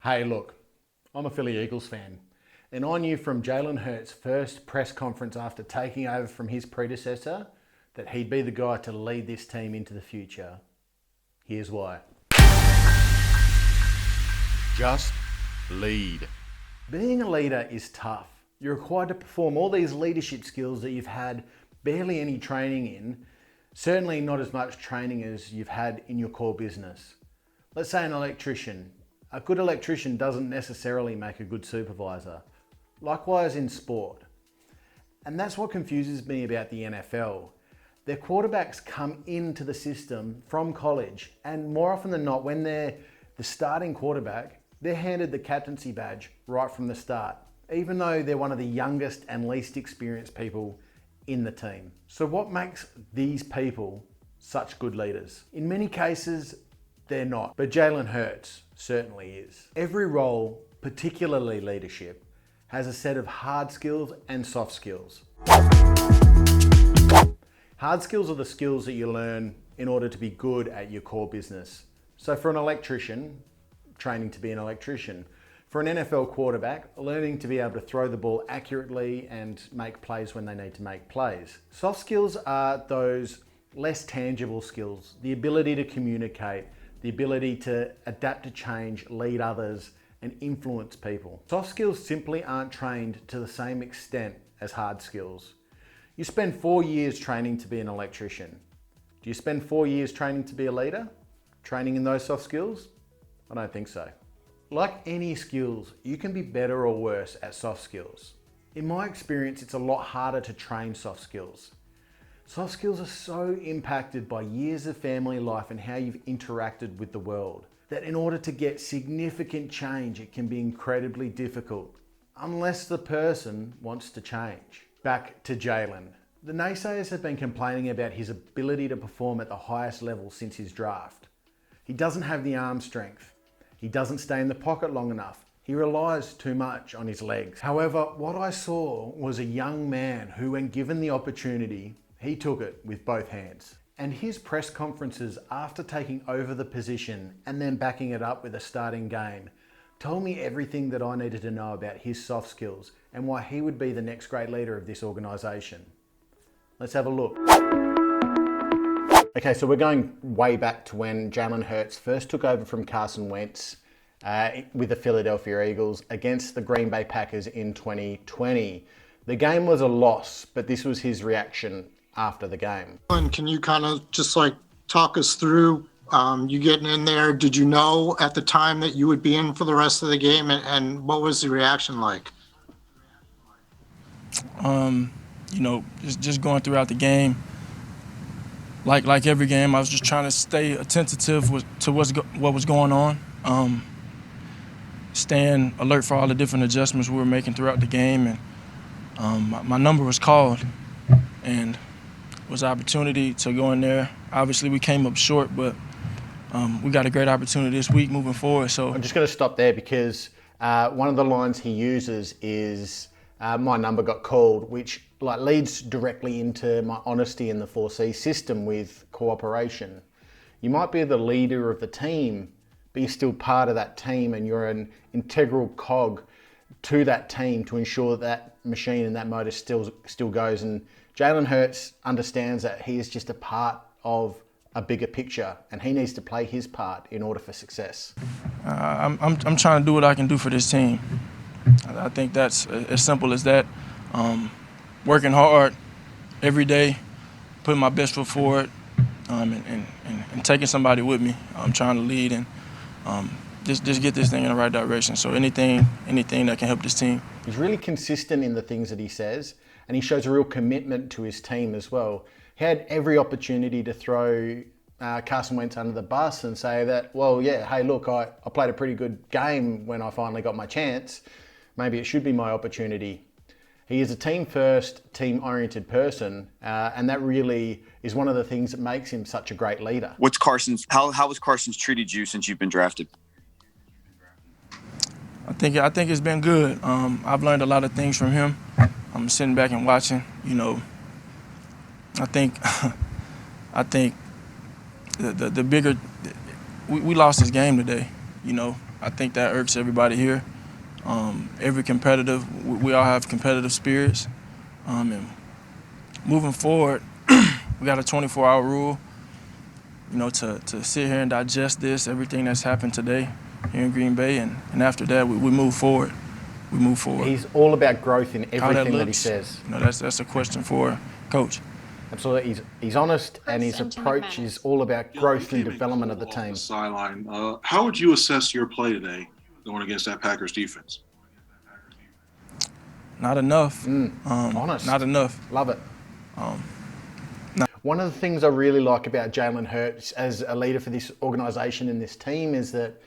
Hey, look, I'm a Philly Eagles fan, and I knew from Jalen Hurts' first press conference after taking over from his predecessor that he'd be the guy to lead this team into the future. Here's why. Just lead. Being a leader is tough. You're required to perform all these leadership skills that you've had barely any training in, certainly not as much training as you've had in your core business. Let's say an electrician. A good electrician doesn't necessarily make a good supervisor. Likewise in sport. And that's what confuses me about the NFL. Their quarterbacks come into the system from college, and more often than not, when they're the starting quarterback, they're handed the captaincy badge right from the start, even though they're one of the youngest and least experienced people in the team. So what makes these people such good leaders? In many cases, they're not, but Jalen Hurts certainly is. Every role, particularly leadership, has a set of hard skills and soft skills. Hard skills are the skills that you learn in order to be good at your core business. So for an electrician, training to be an electrician. For an NFL quarterback, learning to be able to throw the ball accurately and make plays when they need to make plays. Soft skills are those less tangible skills, the ability to communicate, the ability to adapt to change, lead others, and influence people. Soft skills simply aren't trained to the same extent as hard skills. You spend 4 years training to be an electrician. Do you spend 4 years training to be a leader? Training in those soft skills? I don't think so. Like any skills, you can be better or worse at soft skills. In my experience, it's a lot harder to train soft skills. Soft skills are so impacted by years of family life and how you've interacted with the world that in order to get significant change, it can be incredibly difficult unless the person wants to change. Back to Jalen. The naysayers have been complaining about his ability to perform at the highest level since his draft. He doesn't have the arm strength. He doesn't stay in the pocket long enough. He relies too much on his legs. However, what I saw was a young man who, when given the opportunity, he took it with both hands. And his press conferences after taking over the position and then backing it up with a starting game told me everything that I needed to know about his soft skills and why he would be the next great leader of this organisation. Let's have a look. Okay, so we're going way back to when Jalen Hurts first took over from Carson Wentz with the Philadelphia Eagles against the Green Bay Packers in 2020. The game was a loss, but this was his reaction after the game. And can you kind of just like talk us through you getting in there? Did you know at the time that you would be in for the rest of the game, and what was the reaction like? Just going throughout the game. Like every game, I was just trying to stay attentive to what was going on, staying alert for all the different adjustments we were making throughout the game, and my number was called, and it was an opportunity to go in there. Obviously, we came up short, but we got a great opportunity this week moving forward. So I'm just going to stop there because one of the lines he uses is my number got called, which leads directly into my honesty in the 4C system with cooperation. You might be the leader of the team, but you're still part of that team and you're an integral cog to that team to ensure that machine and that motor still goes. And Jalen Hurts understands that he is just a part of a bigger picture and he needs to play his part in order for success. I'm trying to do what I can do for this team. I think that's as simple as that. Working hard every day, putting my best foot forward, and taking somebody with me. I'm trying to lead and just get this thing in the right direction. So anything that can help this team. He's really consistent in the things that he says, and he shows a real commitment to his team as well. He had every opportunity to throw Carson Wentz under the bus and say that, well, yeah, hey, look, I played a pretty good game when I finally got my chance. Maybe it should be my opportunity. He is a team-first, team-oriented person, and that really is one of the things that makes him such a great leader. How has Carson's treated you since you've been drafted? I think it's been good. I've learned a lot of things from him. I'm sitting back and watching. I think the bigger we lost this game today. I think that irks everybody here. Every competitive, we all have competitive spirits. And moving forward, we got a 24-hour rule, to sit here and digest everything that's happened today here in Green Bay, and after that, we move forward. We move forward. He's all about growth in everything that he looks, says. That's a question for coach. Absolutely, he's honest, and his approach is all about growth and development of the team. Sideline. How would you assess your play today going against that Packers defense? Not enough. Honest. Not enough. Love it. One of the things I really like about Jalen Hurts as a leader for this organisation and this team is that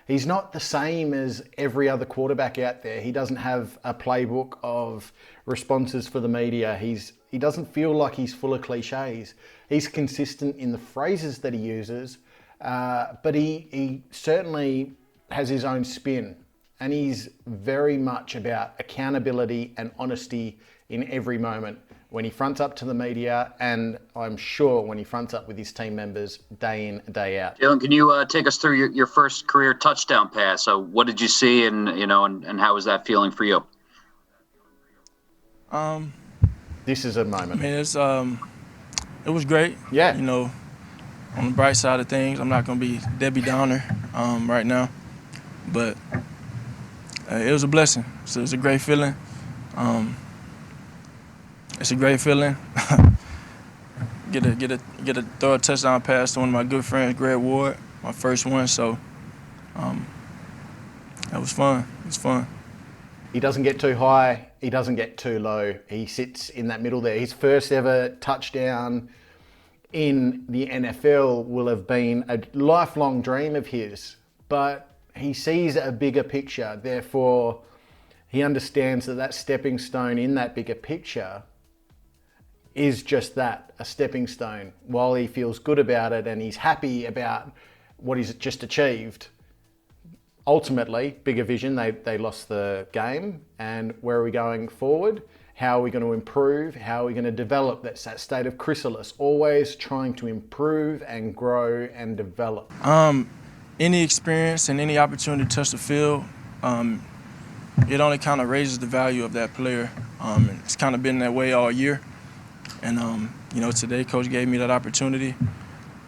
he's not the same as every other quarterback out there. He doesn't have a playbook of responses for the media. He doesn't feel like he's full of cliches. He's consistent in the phrases that he uses, but he certainly has his own spin. And he's very much about accountability and honesty in every moment when he fronts up to the media, and I'm sure when he fronts up with his team members day in, day out. Jalen, can you take us through your first career touchdown pass? So what did you see, and how was that feeling for you? This is a moment. I mean, it was great. Yeah. On the bright side of things, I'm not going to be Debbie Downer right now, but it was a blessing. So it was a great feeling. It's a great feeling. get a throw a touchdown pass to one of my good friends, Greg Ward, my first one. So that was fun. It was fun. He doesn't get too high. He doesn't get too low. He sits in that middle there. His first ever touchdown in the NFL will have been a lifelong dream of his, but he sees a bigger picture. Therefore, he understands that stepping stone in that bigger picture is just that, a stepping stone. While he feels good about it and he's happy about what he's just achieved, ultimately, bigger vision, they lost the game. And where are we going forward? How are we going to improve? How are we going to develop? That's that state of chrysalis, always trying to improve and grow and develop. Any experience and any opportunity to touch the field, it only kind of raises the value of that player. It's kind of been that way all year. And, today Coach gave me that opportunity,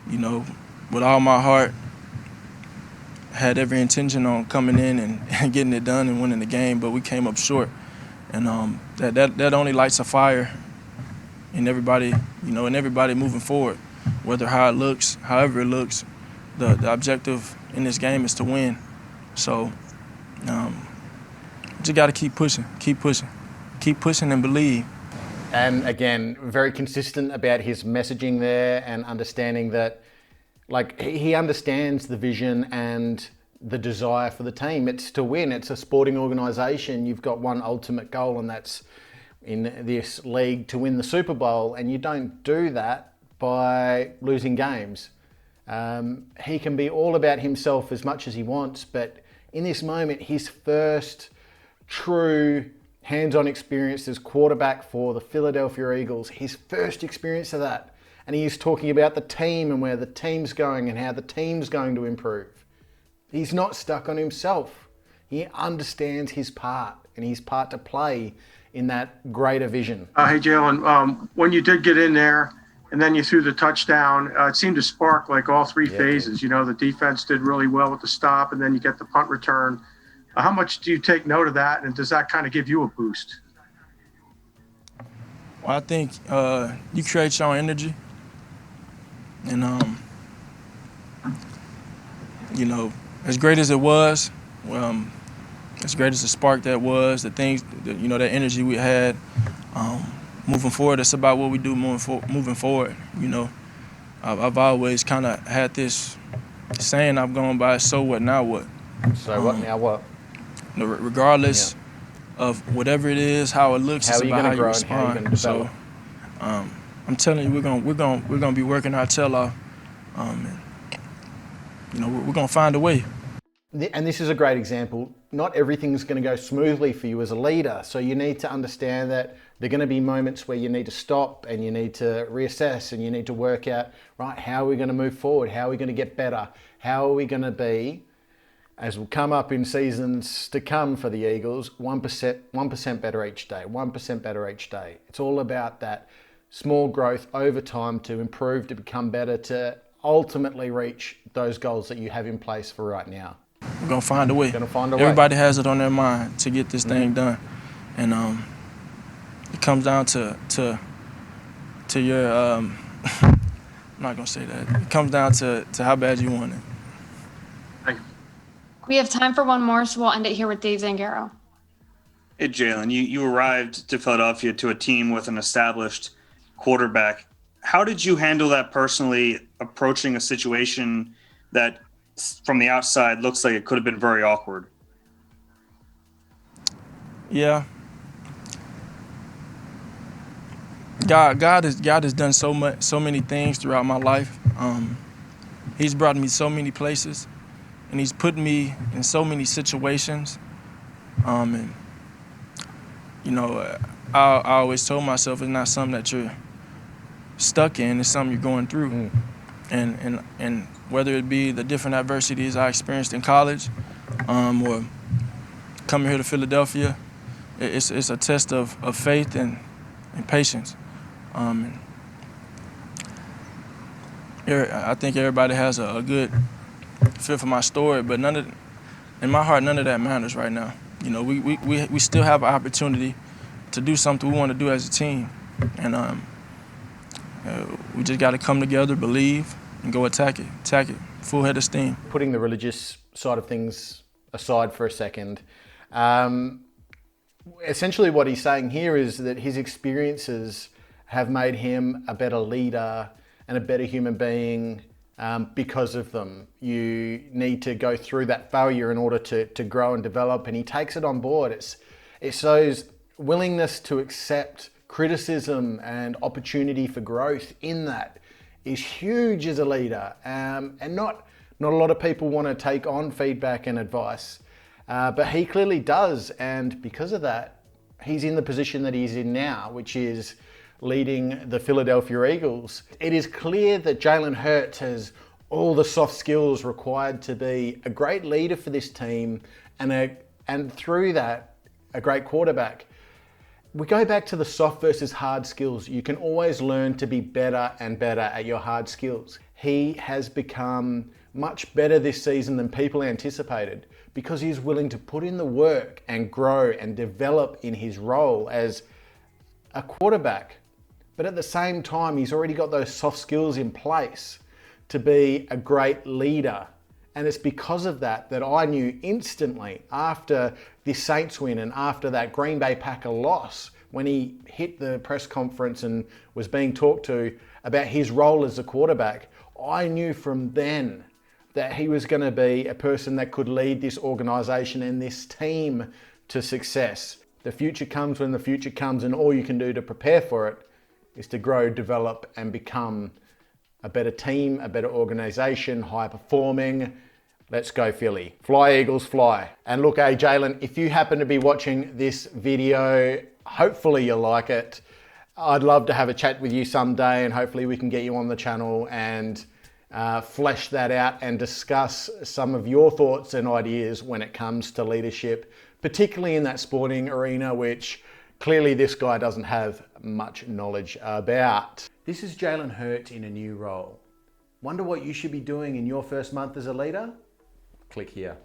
with all my heart. Had every intention on coming in and getting it done and winning the game, but we came up short. And that only lights a fire in everybody, in everybody moving forward, however it looks. The objective in this game is to win. So just got to keep pushing and believe. And again, very consistent about his messaging there and understanding that, he understands the vision and the desire for the team. It's to win. It's a sporting organisation. You've got one ultimate goal, and that's in this league to win the Super Bowl. And you don't do that by losing games. He can be all about himself as much as he wants, but in this moment, his first true hands-on experience as quarterback for the Philadelphia Eagles, his first experience of that. And he is talking about the team and where the team's going and how the team's going to improve. He's not stuck on himself. He understands his part and his part to play in that greater vision. Hey, Jalen, when you did get in there and then you threw the touchdown, it seemed to spark all three phases. The defense did really well with the stop, and then you get the punt return. How much do you take note of that, and does that kind of give you a boost? Well, I think you create your own energy. And, as great as it was, as great as the spark that was, the things, that energy we had, moving forward, it's about what we do moving forward. I've always kind of had this saying I've gone by, so what, now what? So what, now what? Regardless of whatever it is, how it looks, it's about how you respond. So I'm telling you, we're gonna be working our tail off. We're gonna find a way. And this is a great example. Not everything's going to go smoothly for you as a leader. So you need to understand that there are going to be moments where you need to stop and you need to reassess and you need to work out, right, how are we going to move forward? How are we going to get better? How are we going to be as will come up in seasons to come for the Eagles, 1% better each day, 1% better each day. It's all about that small growth over time to improve, to become better, to ultimately reach those goals that you have in place for right now. We're gonna find a way. Gonna find a way. Everybody has it on their mind to get this thing done, and it comes down to your. I'm not gonna say that. It comes down to how bad you want it. Thank you. We have time for one more, so we'll end it here with Dave Zangaro. Hey, Jalen, you arrived to Philadelphia to a team with an established quarterback. How did you handle that personally, approaching a situation that from the outside looks like it could have been very awkward? Yeah. God has done so many things throughout my life. He's brought me so many places, and he's put me in so many situations. And you know, I always told myself it's not something that you're stuck in; it's something you're going through. And whether it be the different adversities I experienced in college, or coming here to Philadelphia, it's a test of faith and patience. And I think everybody has a good feel for my story, but in my heart, none of that matters right now. You know, we still have an opportunity to do something we want to do as a team, and we just got to come together, believe, and go attack it, full head of steam. Putting the religious side of things aside for a second, essentially what he's saying here is that his experiences have made him a better leader and a better human being because of them. You need to go through that failure in order to grow and develop, and he takes it on board. It shows willingness to accept criticism and opportunity for growth in that is huge as a leader, and not a lot of people want to take on feedback and advice, but he clearly does, and because of that, he's in the position that he's in now, which is leading the Philadelphia Eagles. It is clear that Jalen Hurts has all the soft skills required to be a great leader for this team, and through that, a great quarterback. We go back to the soft versus hard skills. You can always learn to be better and better at your hard skills. He has become much better this season than people anticipated because he's willing to put in the work and grow and develop in his role as a quarterback. But at the same time, he's already got those soft skills in place to be a great leader. And it's because of that that I knew instantly after this Saints win and after that Green Bay Packer loss, when he hit the press conference and was being talked to about his role as a quarterback, I knew from then that he was going to be a person that could lead this organization and this team to success. The future comes when the future comes, and all you can do to prepare for it is to grow, develop, and become a better team, a better organization, high performing. Let's go Philly. Fly Eagles, fly. And look, hey Jalen, if you happen to be watching this video, hopefully you'll like it. I'd love to have a chat with you someday, and hopefully we can get you on the channel and flesh that out and discuss some of your thoughts and ideas when it comes to leadership, particularly in that sporting arena, which clearly this guy doesn't have much knowledge about. This is Jalen Hurts in a new role. Wonder what you should be doing in your first month as a leader? Click here.